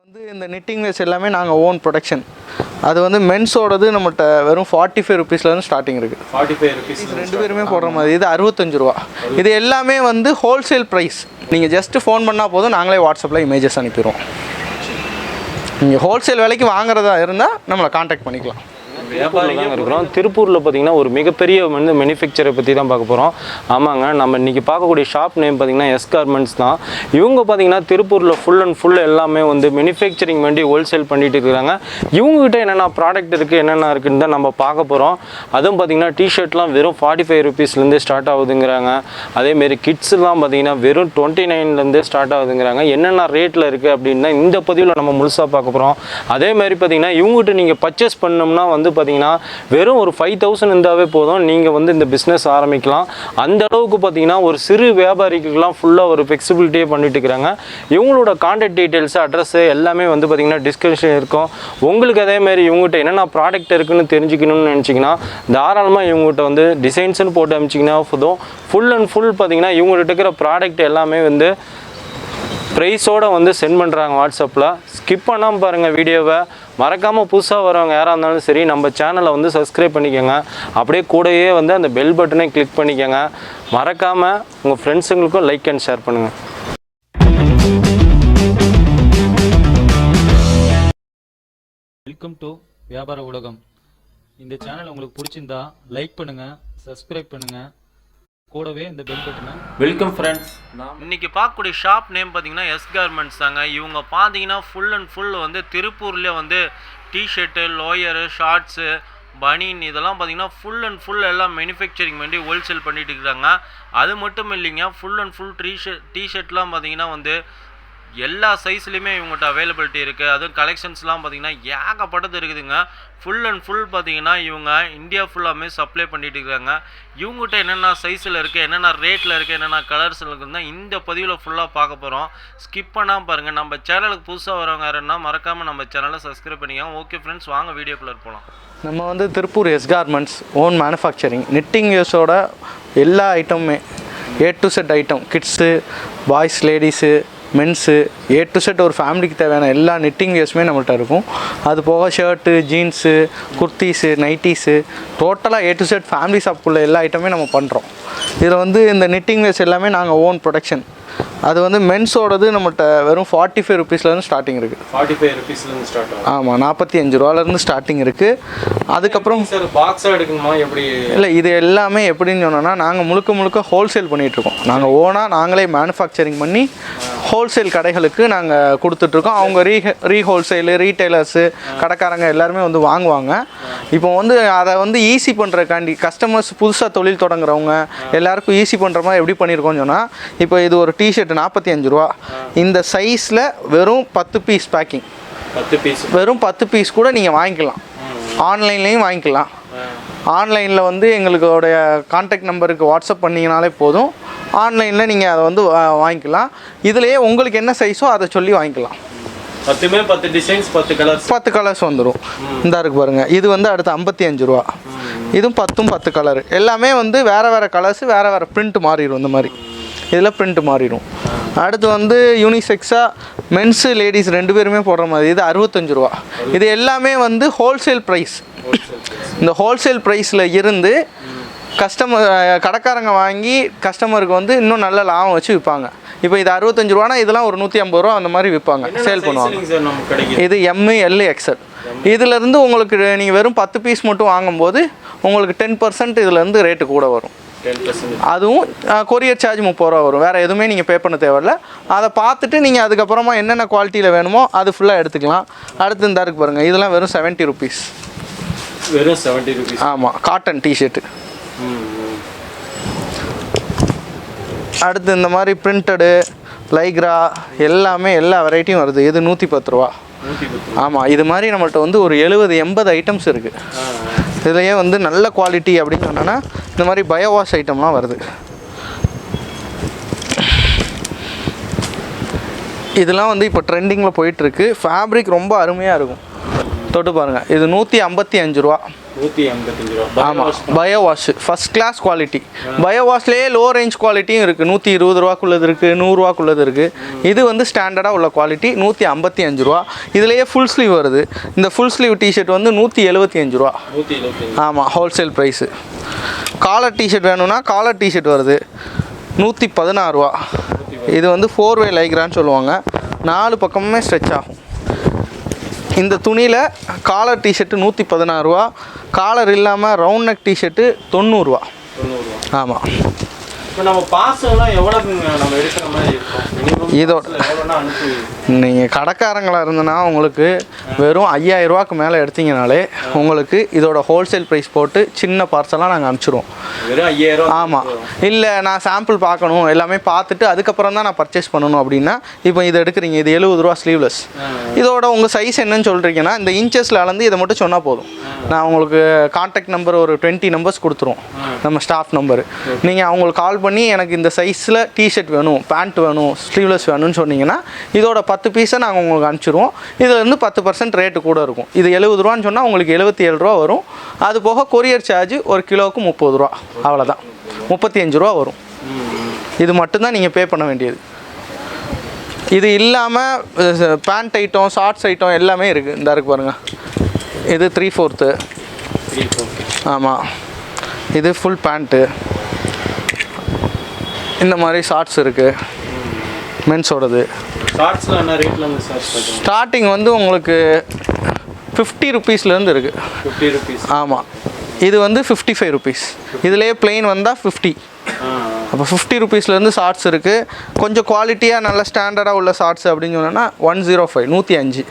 இந்த knitting wears எல்லாமே நாங்க ஓன் ப்ரொடக்ஷன். அது வந்து மென்ஸோடது நம்மட்ட வெறும் 45 ரூபீஸ்ல இருந்து ஸ்டார்டிங் இருக்கு. 45 ரூபீஸ் ரெண்டு பேருமே போடுற மாதிரி. இது 65 ரூபாய். இது எல்லாமே வந்து ஹோல்சேல் பிரைஸ். நீங்க ஜஸ்ட் ஃபோன் பண்ணா போதும் நாங்களே வாட்ஸ்அப்ல இமேजेस அனுப்பிடுவோம். நீங்க ஹோல்சேல் விலைக்கு வாங்குறதா இருந்தா நம்மள கான்டாக்ட் பண்ணிக்கலாம். வியாபாரிங்க இருக்கிறோம். திருப்பூரில் பார்த்தீங்கன்னா ஒரு மிகப்பெரிய வந்து மேனுஃபேக்சரை பற்றி தான் பார்க்க போகிறோம். ஆமாங்க, நம்ம இன்றைக்கி பார்க்கக்கூடிய ஷாப் நேம் பார்த்திங்கன்னா எஸ் கார்மெண்ட்ஸ் தான். இவங்க பார்த்திங்கன்னா திருப்பூரில் ஃபுல் அண்ட் ஃபுல் எல்லாமே வந்து மேனுஃபேக்சரிங் வேண்டி ஹோல்சேல் பண்ணிட்டு இருக்கிறாங்க. இவங்ககிட்ட என்னென்ன ப்ராடக்ட் இருக்குது என்னென்ன இருக்குன்னு தான் நம்ம பார்க்க போகிறோம். அதுவும் பார்த்திங்கன்னா டிஷர்ட்லாம் வெறும் 45 ரூபீஸ்லேருந்து ஸ்டார்ட் ஆகுதுங்கிறாங்க. அதேமாரி கிட்ஸ்லாம் பார்த்திங்கன்னா வெறும் 29லேருந்தே ஸ்டார்ட் ஆகுதுங்கிறாங்க. என்னென்ன ரேட்டில் இருக்குது அப்படின்னா இந்த பதிவில் நம்ம முழுசாக பார்க்க போகிறோம். அதேமாதிரி பார்த்திங்கன்னா இவங்ககிட்ட நீங்கள் பர்ச்சேஸ் பண்ணோம்னா வந்து பார்த்தீங்கன்னா வெறும் ஒரு 5000 இருந்தாவே போதும், நீங்கள் வந்து இந்த பிஸ்னஸ் ஆரம்பிக்கலாம். அந்த அளவுக்கு பார்த்தீங்கன்னா ஒரு சிறு வியாபாரிகளுக்கெல்லாம் ஃபுல்லாக ஒரு ஃப்ளெக்சிபிலிட்டியே பண்ணிட்டு இருக்கிறாங்க. இவங்களோட கான்டாக்ட் டீட்டெயில்ஸ் அட்ரஸ் எல்லாமே வந்து பார்த்தீங்கன்னா டிஸ்கிரிப்ஷன் இருக்கும். உங்களுக்கு அதேமாதிரி இவங்ககிட்ட என்னென்ன ப்ராடக்ட் இருக்குன்னு தெரிஞ்சுக்கணும்னு நினச்சிங்கன்னா தாராளமாக இவங்ககிட்ட வந்து டிசைன்ஸ்னு போட்டு அனுப்பிச்சிங்கன்னா போதும். ஃபுல் அண்ட் ஃபுல் பார்த்தீங்கன்னா இவங்ககிட்ட இருக்கிற ப்ராடக்ட் எல்லாமே வந்து ப்ரைஸோடு வந்து சென்ட் பண்ணுறாங்க வாட்ஸ்அப்பில். ஸ்கிப் பண்ணாமல் பாருங்கள் வீடியோவை. மறக்காமல் புதுசாக வரவங்க யாராக இருந்தாலும் சரி நம்ம சேனலை வந்து சப்ஸ்கிரைப் பண்ணிக்கோங்க. அப்படியே கூடவே வந்து அந்த பெல் பட்டனை கிளிக் பண்ணிக்கோங்க. மறக்காமல் உங்கள் ஃப்ரெண்ட்ஸுங்களுக்கும் லைக் அண்ட் ஷேர் பண்ணுங்கள். வெல்கம் டு வியாபார உலகம். இந்த சேனல் உங்களுக்கு பிடிச்சிருந்தா லைக் பண்ணுங்கள், சப்ஸ்கிரைப் பண்ணுங்கள், கூடவே இந்த பெல் பட்டனை. Welcome friends. இன்றைக்கி பார்க்கக்கூடிய ஷாப் நேம் பார்த்தீங்கன்னா எஸ் கார்மெண்ட்ஸ் தாங்க. இவங்க பார்த்தீங்கன்னா ஃபுல் அண்ட் ஃபுல் வந்து திருப்பூர்லேயே வந்து டிஷர்ட்டு, லோயரு, ஷார்ட்ஸு, பனியன் இதெல்லாம் பார்த்தீங்கன்னா ஃபுல் அண்ட் ஃபுல் எல்லாம் மேனுஃபேக்சரிங் பண்ணி ஹோல்சேல் பண்ணிட்டு இருக்கிறாங்க. அது மட்டும் இல்லைங்க, ஃபுல் அண்ட் ஃபுல் டிஷர்ட்லாம் பார்த்தீங்கன்னா வந்து எல்லா சைஸ்லையுமே இவங்ககிட்ட அவைலபிலிட்டி இருக்குது. அதுவும் கலெக்ஷன்ஸ்லாம் பார்த்திங்கன்னா ஏகப்பட்டது இருக்குதுங்க. ஃபுல் அண்ட் ஃபுல் பார்த்திங்கன்னா இவங்க இந்தியா ஃபுல்லாமே சப்ளை பண்ணிட்டு இருக்காங்க. இவங்ககிட்ட என்னென்ன சைஸில் இருக்குது, என்னென்ன ரேட்டில் இருக்குது, என்னென்ன கலர்ஸில் இருக்குதுன்னா இந்த பதிவில் ஃபுல்லாக பார்க்க போகிறோம். ஸ்கிப் பண்ணாமல் பாருங்கள். நம்ம சேனலுக்கு புதுசாக வரவங்க யாருன்னா மறக்காமல் நம்ம சேனலை சப்ஸ்கிரைப் பண்ணிக்கோங்க. ஓகே ஃப்ரெண்ட்ஸ், வாங்க வீடியோக்குள்ளே போகலாம். நம்ம வந்து Tiruppur S garments own manufacturing knitting wearsோட எல்லா ஐட்டமுமே A to Z item, kids, boys, ladies, mens A to Z ஒரு ஃபேமிலிக்கு தேவையான எல்லா knitting wearsமே நம்மள்ட்ட இருக்கும். அது போக ஷர்ட்டு, ஜீன்ஸு, குர்த்தீஸு, நைட்டீஸு, டோட்டலாக A to Z ஃபேமிலி ஷாப்புக்குள்ள எல்லா ஐட்டமே நம்ம பண்ணுறோம். இதில் வந்து இந்த knitting wears எல்லாமே நாங்கள் ஓன் ப்ரொடக்ஷன். அது வந்து மென்ஸோடது நம்மள்ட்ட வெறும் 45 ரூபீஸ்லேருந்து ஸ்டார்டிங் இருக்குது. 45 ரூபீஸ்லேருந்து ஸ்டார்ட் ஆகும். ஆமாம், 45 ரூபாலேருந்து ஸ்டார்டிங் இருக்குது. அதுக்கப்புறம் சார் பாக்ஸாக எடுக்கணுமா எப்படி? இல்லை, இது எல்லாமே எப்படின்னு சொன்னோன்னா நாங்கள் முழுக்க ஹோல்சேல் பண்ணிகிட்ருக்கோம். நாங்கள் ஓனாக நாங்களே மேனுஃபேக்சரிங் பண்ணி ஹோல்சேல் கடைகளுக்கு நாங்கள் கொடுத்துட்ருக்கோம். அவங்க ரீஹோல்சேலு, ரீட்டைலர்ஸு, கடைக்காரங்க எல்லாருமே வந்து வாங்குவாங்க. இப்போ வந்து அதை வந்து ஈஸி பண்ணுறக்காண்டி கஸ்டமர்ஸ் புதுசாக தொழில் தொடங்குறவங்க எல்லாருக்கும் ஈஸி பண்ணுற மாதிரி எப்படி பண்ணியிருக்கோம்னு சொன்னால், இப்போ இது ஒரு டிஷர்ட் 45 ரூபா. இந்த சைஸில் வெறும் 10 பீஸ் பேக்கிங். 10 பீஸ் வெறும் 10 பீஸ் கூட நீங்கள் வாங்கிக்கலாம். ஆன்லைன்லேயும் வாங்கிக்கலாம். ஆன்லைனில் வந்து எங்களுடைய கான்டாக்ட் நம்பருக்கு வாட்ஸ்அப் பண்ணிங்கனாலே போதும். ஆன்லைனில் நீங்கள் அதை வந்து வாங்கிக்கலாம். இதுலேயே உங்களுக்கு என்ன சைஸோ அதை சொல்லி வாங்கிக்கலாம். 10 டிசைன்ஸ், 10 கலர்ஸ் வந்துடும். இந்த இருக்கு பாருங்கள், இது வந்து அடுத்து 55 ரூபா. இதுவும் 10 கலரு. எல்லாமே வந்து வேறு கலர்ஸு, வேறு பிரிண்ட் மாறிடும். இந்த மாதிரி இதில் பிரிண்ட் மாறிடும். அடுத்து வந்து யூனிசெக்ஸாக மென்ஸு, லேடிஸ் ரெண்டு பேருமே போடுற மாதிரி. இது 65 ரூபா. இது எல்லாமே வந்து ஹோல்சேல் ப்ரைஸ். இந்த ஹோல்சேல் ப்ரைஸில் இருந்து கடைக்காரங்க வாங்கி கஸ்டமருக்கு வந்து இன்னும் நல்ல லாபம் வச்சு விற்பாங்க. இப்போ இது 65 ரூபானா இதெல்லாம் ஒரு 150 ரூபா அந்த மாதிரி விற்பாங்க, சேல் பண்ணுவாங்க. இது எம்மு, எல், எக்ஸ்எல். இதிலேருந்து உங்களுக்கு நீங்கள் வெறும் 10 பீஸ் மட்டும் வாங்கும்போது உங்களுக்கு 10% இதிலேருந்து ரேட்டு கூட வரும். 10%. அதுவும் கொரியர் சார்ஜ் 30 ரூபா வரும். வேறு எதுவுமே நீங்கள் பே பண்ண தேவையில்ல. அதை பார்த்துட்டு நீங்கள் அதுக்கப்புறமா என்னென்ன குவாலிட்டியில் வேணுமோ அது ஃபுல்லாக எடுத்துக்கலாம். அடுத்து இந்த இருக்கு பாருங்கள், இதெல்லாம் வெறும் 70 ரூபீஸ். வெறும் 70 ரூபீஸ். ஆமாம், காட்டன் டிஷர்ட்டு. அடுத்து இந்த மாதிரி பிரிண்டடு, லைக்ரா எல்லாமே எல்லா வெரைட்டியும் வருது. இது 110 ரூபா. ஆமாம், இது மாதிரி நம்மள்ட்ட வந்து ஒரு 70-80 ஐட்டம்ஸ் இருக்குது. இதுலேயே வந்து நல்ல குவாலிட்டி அப்படின்னு சொன்னோன்னா இந்த மாதிரி பயோவாஷ் ஐட்டம்லாம் வருது. இதெல்லாம் வந்து இப்போ ட்ரெண்டிங்கில் போயிட்டுருக்கு. ஃபேப்ரிக் ரொம்ப அருமையாக இருக்கும். தொட்டு பாருங்கள், இது 155 ரூபா. 185 ரூபா. ஆமாம், bio wash first class quality. Bio வாஷ்லேயே லோ ரேஞ்ச் குவாலிட்டியும் இருக்குது, 120 ரூபாக்குள்ளது இருக்குது, 100 ரூபாக்குள்ளது இருக்குது. இது வந்து ஸ்டாண்டர்டாக உள்ள குவாலிட்டி 155 ரூபா. இதுலேயே ஃபுல் ஸ்லீவ் வருது. இந்த ஃபுல் ஸ்லீவ் டிஷர்ட் வந்து 175 ரூபா. ஆமாம், ஹோல்சேல் ப்ரைஸு. காலர் டிஷர்ட் வேணும்னா காலர் டிஷர்ட் வருது 116 ரூபா. இது வந்து 4-வே லைக்ரான்னு சொல்லுவாங்க, 4 பக்கமுமே ஸ்ட்ரெச் ஆகும். இந்த துணியில் காலர் டிஷர்ட்டு 116 ரூபா, காலர் இல்லாமல் ரவுண்ட் நெக் டிஷர்ட்டு 90 ரூபா. ஆமாம். இப்போ நம்ம பார்சல்லாம் எவ்வளோக்குங்க நம்ம எடுக்கிற மாதிரி இருக்கும்? இதோட நீங்கள் கடைக்காரங்களாக இருந்தனா உங்களுக்கு வெறும் 5000 ரூபாய்க்கு மேலே எடுத்தீங்கனாலே உங்களுக்கு இதோட ஹோல்சேல் ப்ரைஸ் போட்டு சின்ன பார்சலாக நாங்கள் அனுப்பிச்சிடுவோம். வெறும் 5000? ஆமாம். இல்லை நான் சாம்பிள் பார்க்கணும், எல்லாமே பார்த்துட்டு அதுக்கப்புறம் தான் நான் பர்ச்சேஸ் பண்ணணும் அப்படின்னா, இப்போ இதை எடுக்கிறீங்க, இது 70 ரூபா ஸ்லீவ்லெஸ். இதோட உங்கள் சைஸ் என்னன்னு சொல்கிறீங்கன்னா இந்த இன்ச்சஸில் அளந்து இதை மட்டும் சொன்னால் போதும். நான் உங்களுக்கு கான்டாக்ட் நம்பர் ஒரு 20 நம்பர்ஸ் கொடுத்துருவோம், நம்ம ஸ்டாஃப் நம்பரு. நீங்கள் அவங்களுக்கு கால் பண்ணி எனக்கு இந்த சைஸில் டிஷர்ட் வேணும், பேண்ட் வேணும், ஸ்லீவ்லெஸ் வேணும்னு சொன்னீங்கன்னா இதோட 10 பீஸை நாங்கள் உங்களுக்கு அனுப்பிச்சிடுவோம். இதிலேருந்து 10% ரேட்டு கூட இருக்கும். இது 70 ரூபான்னு சொன்னால் உங்களுக்கு 77 ரூபா வரும். அது போக கொரியர் சார்ஜ் ஒரு கிலோவுக்கு 30 ரூபா, அவ்வளோதான், 35 ரூபா வரும். இது மட்டும்தான் நீங்கள் பே பண்ண வேண்டியது. இது இல்லாமல் பேண்ட் ஐட்டம், ஷார்ட்ஸ் ஐட்டம் எல்லாமே இருக்குது. இந்த இருக்கு பாருங்கள், இது 3/4. ஆமாம், இது ஃபுல் பேண்ட்டு. இந்த மாதிரி ஷார்ட்ஸ் இருக்குது மென்ஸோடது. ஷார்ட்ஸில் என்ன ரேட்டில் வந்து ஸ்டார்டிங் வந்து உங்களுக்கு 50 ருபீஸ்லேருந்து இருக்குது. 50 ருபீஸ். ஆமாம், இது வந்து 55 ருபீஸ். இதுலேயே பிளெயின் வந்தால் 50. அப்போ 50 ருபீஸ்லேருந்து ஷார்ட்ஸ் இருக்குது. கொஞ்சம் குவாலிட்டியாக நல்ல ஸ்டாண்டர்டாக உள்ள ஷார்ட்ஸ் அப்படின்னு சொன்னோன்னா 105, 105.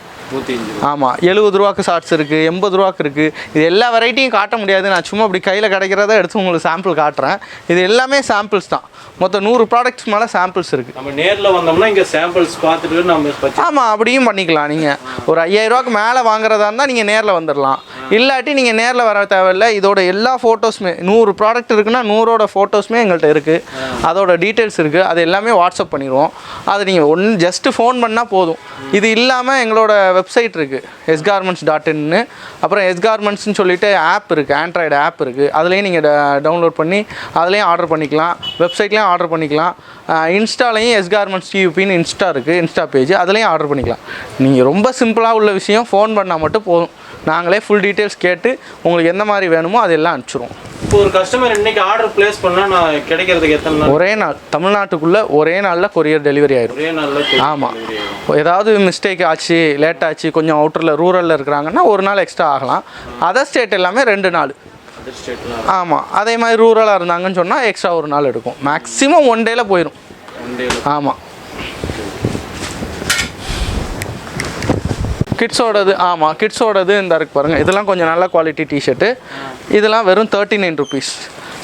ஆமாம், 70 ரூபாக்கு ஷார்ட்ஸ் இருக்குது, 80 ரூபாக்கு இருக்குது. இது எல்லா வெரைட்டியும் காட்ட முடியாது, நான் சும்மா அப்படி கையில் கிடைக்கிறத எடுத்து உங்களுக்கு சாம்பிள் காட்டுறேன். இது எல்லாமே சாம்பிள்ஸ் தான். மொத்தம் 100 ப்ராடக்ட்ஸ் மேலே சாம்பிள்ஸ் இருக்குது. நம்ம நேரில் வந்தோம்னா இங்கே சாம்பிள்ஸ் பார்த்துட்டு நம்ம ஆமாம், அப்படியும் பண்ணிக்கலாம். நீங்கள் ஒரு 5000 ரூபாய்க்கு மேலே வாங்குறதா இருந்தால் நீங்கள் நேரில் வந்துடலாம். இல்லாட்டி நீங்கள் நேரில் வர தேவையில்லை. இதோட எல்லா ஃபோட்டோஸுமே 100 ப்ராடக்ட் இருக்குன்னா 100ஓட ஃபோட்டோஸுமே எங்கள்கிட்ட இருக்குது. அதோட டீட்டெயில்ஸ் இருக்குது, அது எல்லாமே வாட்ஸ்அப் பண்ணிடுவோம். அது நீங்கள் ஜஸ்ட்டு ஃபோன் பண்ணால் போதும். இது இல்லாமல் எங்களோட வெப்சைட் இருக்குது, sgarments.in. அப்புறம் sgarments சொல்லிட்டு ஆப் இருக்குது, ஆண்ட்ராய்டு ஆப் இருக்குது. அதுலேயும் நீங்கள் டவுன்லோட் பண்ணி அதுலேயும் ஆர்டர் பண்ணிக்கலாம், வெப்சைட்லேயும் ஆர்டர் பண்ணிக்கலாம். இன்ஸ்டாலையும் sgarments TUPன்னு இன்ஸ்டா இருக்குது, இன்ஸ்டா பேஜ், அதுலேயும் ஆர்டர் பண்ணிக்கலாம். நீங்கள் ரொம்ப சிம்பிளாக உள்ள விஷயம் ஃபோன் பண்ணால் மட்டும் போதும். நாங்களே ஃபுல் டீட்டெயில்ஸ் கேட்டு உங்களுக்கு எந்த மாதிரி வேணுமோ அதெல்லாம் அனுப்பிச்சிடுவோம். இப்போ ஒரு கஸ்டமர் இன்றைக்கி ஆர்டர் ப்ளேஸ் பண்ணால் நான் கிடைக்கிறதுக்கு எத்தனை நாள்? ஒரே நாள், தமிழ்நாட்டுக்குள்ளே ஒரே நாளில் கொரியர் டெலிவரி ஆயிடும். ஒரே நாளில்? ஆமாம். ஏதாவது மிஸ்டேக் ஆச்சு, லேட் ஆச்சு, கொஞ்சம் அவுட்டரில் ரூரலில் இருக்கிறாங்கன்னா ஒரு நாள் எக்ஸ்ட்ரா ஆகலாம். அதர் ஸ்டேட் எல்லாமே 2 நாள். ஆமாம், அதே மாதிரி ரூரலாக இருந்தாங்கன்னு சொன்னால் எக்ஸ்ட்ரா ஒரு நாள் எடுக்கும். மேக்ஸிமம் 1 டேயில் போயிடும். ஆமாம். கிட்ஸோடது, ஆமாம், கிட்ஸோடது இந்த இருக்கு பாருங்கள். இதெல்லாம் கொஞ்சம் நல்ல குவாலிட்டி டிஷர்ட்டு. இதெல்லாம் வெறும் 39 ருபீஸ்.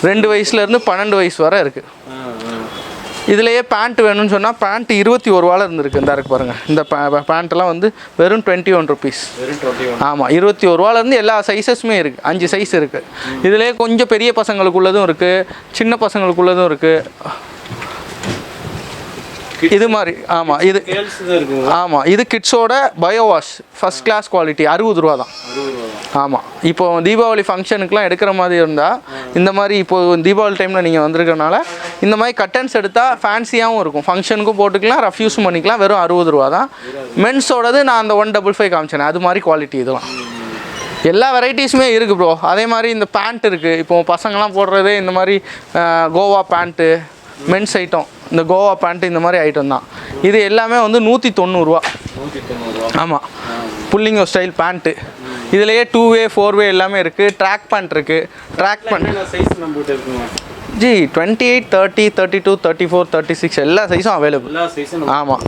2 வயசுலேருந்து 12 வயசு வரை இருக்குது. இதுலேயே பேண்ட் வேணும்னு சொன்னால் பேண்ட் 21 ரூபாவில் இருந்துருக்கு. இந்த இருக்கு பாருங்கள், இந்த பேண்ட்டெல்லாம் வந்து வெறும் 21 ருபீஸ். ஆமாம், 21 ரூபாலேருந்து எல்லா சைஸஸுமே இருக்குது, 5 சைஸ் இருக்குது. இதுலேயே கொஞ்சம் பெரிய பசங்களுக்குள்ளதும் இருக்குது, சின்ன பசங்களுக்குள்ளதும் இருக்குது. இது மாதிரி. ஆமாம், இது ஆமாம், இது கிட்ஸோட bio wash first class quality 60 ரூபா தான். ஆமாம், இப்போ தீபாவளி ஃபங்க்ஷனுக்குலாம் எடுக்கிற மாதிரி இருந்தால் இந்த மாதிரி இப்போது தீபாவளி டைமில் நீங்கள் வந்திருக்கனால இந்த மாதிரி கட்டன்ஸ் எடுத்தால் ஃபேன்சியாகவும் இருக்கும், ஃபங்க்ஷனுக்கும் போட்டுக்கலாம், ரஃப்யூஸும் பண்ணிக்கலாம். வெறும் 60 ரூபா தான். மென்ஸோடது நான் அந்த 155 காமிச்சேன், அது மாதிரி குவாலிட்டி. இதெல்லாம் எல்லா வெரைட்டிஸுமே இருக்குது ப்ரோ. அதே மாதிரி இந்த பேண்ட் இருக்குது. இப்போது பசங்கள்லாம் போடுறதே இந்த மாதிரி கோவா பேண்ட்டு, மென்ஸ் ஐட்டம், இந்த கோவா பேண்ட்டு, இந்த மாதிரி ஐட்டம் தான். இது எல்லாமே வந்து 190 ரூபா. ஆமாம், புல்லிங்கோ ஸ்டைல் பேண்ட்டு. இதுலேயே 2-வே 4-வே எல்லாமே இருக்குது. ட்ராக் பேண்ட் இருக்குது. ட்ராக் பேண்ட் ஜி 28, 30, 32, 34, 36 எல்லா சைஸும் அவைலபிள். ஆமாம்,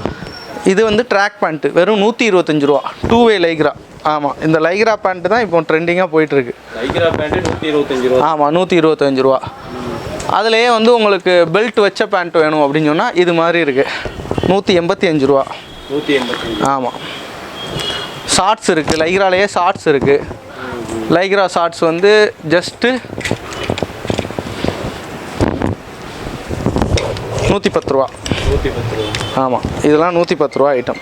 இது வந்து ட்ராக் பேண்ட்டு வெறும் 125 ரூபா. 2-வே லைக்ரா. ஆமாம், இந்த லைக்ரா பேண்ட்டு தான் இப்போ ட்ரெண்டிங்காக போயிட்டுருக்கு. லைக்ரா பேண்ட்டு 125 ரூபா. ஆமாம், 125 ரூபா. அதுலேயே வந்து உங்களுக்கு பெல்ட் வச்ச பேண்ட் வேணும் அப்படின்னு சொன்னால் இது மாதிரி இருக்குது, 185 ரூபா. 185. ஆமாம். ஷார்ட்ஸ் இருக்குது, லைக்ராலேயே ஷார்ட்ஸ் இருக்குது. லைக்ரா ஷார்ட்ஸ் வந்து ஜஸ்ட்டு 110 ரூபா. ஆமாம், இதெல்லாம் 110 ரூபா ஐட்டம்.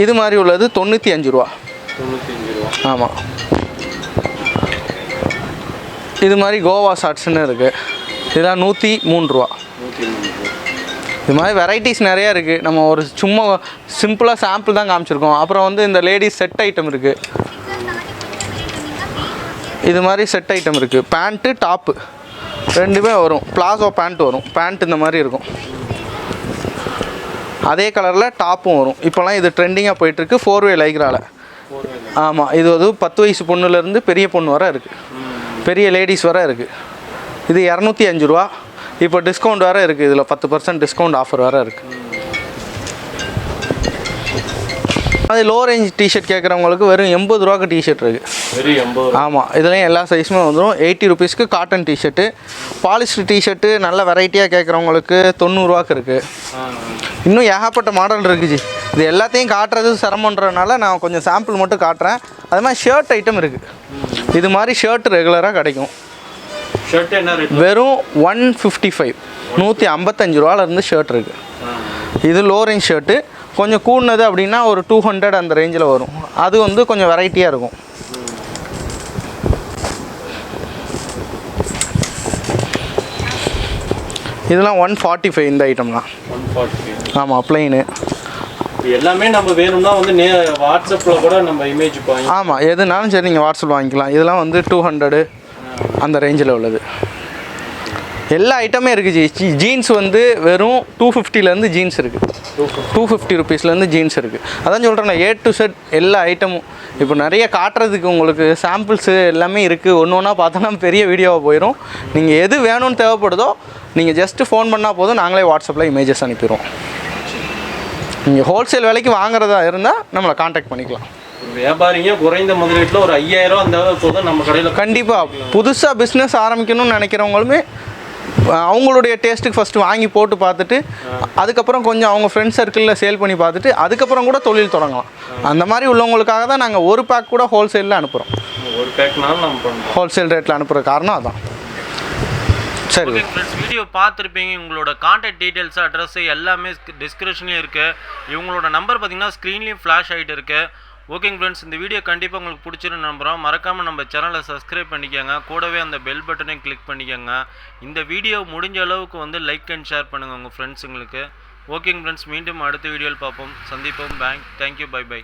இது மாதிரி உள்ளது 95 ரூபா. ஆமாம். இது மாதிரி கோவா ஷார்ட்ஸ்னு இருக்குது. இதெல்லாம் 103 ரூபா. இது மாதிரி வெரைட்டிஸ் நிறையா இருக்குது. நம்ம ஒரு சும்மா சிம்பிளாக சாம்பிள் தான் காமிச்சிருக்கோம். அப்புறம் வந்து இந்த லேடிஸ் செட் ஐட்டம் இருக்குது. இது மாதிரி செட் ஐட்டம் இருக்குது. பேண்ட்டு டாப்பு ரெண்டுமே வரும். பிளாசோ பேண்ட் வரும். பேண்ட் இந்த மாதிரி இருக்கும். அதே கலரில் டாப்பும் வரும். இப்போலாம் இது ட்ரெண்டிங்காக போயிட்டுருக்கு 4-வே லைக்ரால. ஆமாம், இது வந்து 10 வயசு பொண்ணுலேருந்து பெரிய பொண்ணு வர இருக்குது. பெரிய லேடிஸ் வர இருக்குது. இது 205 ரூபா. இப்போ டிஸ்கவுண்ட் வேறு இருக்குது. இதில் 10% டிஸ்கவுண்ட் ஆஃபர் வேறு இருக்குது. அது லோ ரேஞ்ச் டிஷர்ட் கேட்குறவங்களுக்கு வெறும் 80 ரூபாய்க்கு டிஷர்ட் இருக்குது. ஆமாம், இதுலேயும் எல்லா சைஸுமே வந்துடும். 80 ருபீஸ்க்கு காட்டன் டிஷர்ட்டு. பாலிஸ்டர் டிஷர்ட்டு நல்ல வெரைட்டியாக கேட்குறவங்களுக்கு 90 ரூபாய்க்கு இருக்குது. இன்னும் ஏகப்பட்ட மாடல் இருக்குது. இது எல்லாத்தையும் காட்டுறது சிரமன்றதுனால நான் கொஞ்சம் சாம்பிள் மட்டும் காட்டுறேன். அது மாதிரி ஷர்ட் ஐட்டம் இருக்குது. இது மாதிரி ஷர்ட் ரெகுலராக கிடைக்கும். ஷர்ட் என்ன ரேட்? வெறும் 155 155 ரூபாலேருந்து ஷர்ட் இருக்குது. இது லோ ரேஞ்ச் ஷர்ட்டு. கொஞ்சம் கூடுனது அப்படின்னா ஒரு 200 அந்த ரேஞ்சில் வரும். அது வந்து கொஞ்சம் வெரைட்டியாக இருக்கும். இதெல்லாம் 145 இந்த ஐட்டம்லாம். 145. ஆமாம், ப்ளைனு. எல்லாமே நம்ம வேணும்னா வந்து வாட்ஸ்அப்பில் கூட நம்ம இமேஜ் வாங்கி. ஆமாம், எதுனாலும் சரி நீங்கள் வாட்ஸ்அப்பில் வாங்கிக்கலாம். இதெல்லாம் வந்து 200 அந்த ரேஞ்சில் உள்ளது. எல்லா ஐட்டமே இருக்குது. ஜீன்ஸ் வந்து வெறும் 250லேருந்து ஜீன்ஸ் இருக்குது. 250 ருபீஸ்லேருந்து ஜீன்ஸ் இருக்குது. அதான் சொல்கிறேன், A to Z எல்லா ஐட்டமும். இப்போ நிறைய காட்டுறதுக்கு உங்களுக்கு சாம்பிள்ஸு எல்லாமே இருக்குது. ஒன்று ஒன்றா பார்த்தோன்னா பெரிய வீடியோவாக போயிடும். நீங்கள் எது வேணும்னு தேவைப்படுதோ நீங்கள் ஜஸ்ட்டு ஃபோன் பண்ணால் போதும், நாங்களே வாட்ஸ்அப்பில் இமேஜஸ் அனுப்பிடுவோம். நீங்கள் ஹோல்சேல் விலைக்கு வாங்குறதா இருந்தால் நம்மளை காண்டாக்ட் பண்ணிக்கலாம். வியாபாரிங்க குறைந்த முதலீட்டில் ஒரு 5000 அந்த போதும் நம்ம கடையில். கண்டிப்பாக புதுசாக பிஸ்னஸ் ஆரம்பிக்கணும்னு நினைக்கிறவங்களுமே அவங்களுடைய டேஸ்ட்டுக்கு ஃபஸ்ட்டு வாங்கி போட்டு பார்த்துட்டு அதுக்கப்புறம் கொஞ்சம் அவங்க ஃப்ரெண்ட்ஸ் சர்க்கிளில் சேல் பண்ணி பார்த்துட்டு அதுக்கப்புறம் கூட தொழில் தொடங்கலாம். அந்த மாதிரி உள்ளவங்களுக்காக தான் நாங்கள் ஒரு பேக் கூட ஹோல்சேலில் அனுப்புகிறோம். ஒரு பேக்னாலும் நம்ம பண்ணுறோம். ஹோல்சேல் ரேட்டில் அனுப்புகிற காரணம் அதான். சரி, ஃப்ரெண்ட்ஸ், வீடியோ பார்த்துருப்பீங்க. உங்களோட கான்டாக்ட் டீட்டெயில்ஸ், அட்ரஸ் எல்லாமே டிஸ்கிரிப்ஷன்லேயும் இருக்குது. இவங்களோட நம்பர் பார்த்தீங்கன்னா ஸ்க்ரீன்லேயும் ஃப்ளாஷ் ஆகிட்டு இருக்குது. ஓகேங்க ஃப்ரெண்ட்ஸ், இந்த வீடியோ கண்டிப்பாக உங்களுக்கு பிடிச்சிருந்து நம்புகிறோம். மறக்காமல் நம்ம சேனலை சப்ஸ்கிரைப் பண்ணிக்கோங்க. கூடவே அந்த பெல் பட்டனையும் கிளிக் பண்ணிக்கோங்க. இந்த வீடியோ முடிஞ்ச அளவுக்கு வந்து லைக் அண்ட் ஷேர் பண்ணுங்கள் உங்கள் ஃப்ரெண்ட்ஸுங்களுக்கு. ஓகேங்க ஃப்ரெண்ட்ஸ், மீண்டும் அடுத்த வீடியோவில் பார்ப்போம், சந்திப்போம். Thank you, bye by.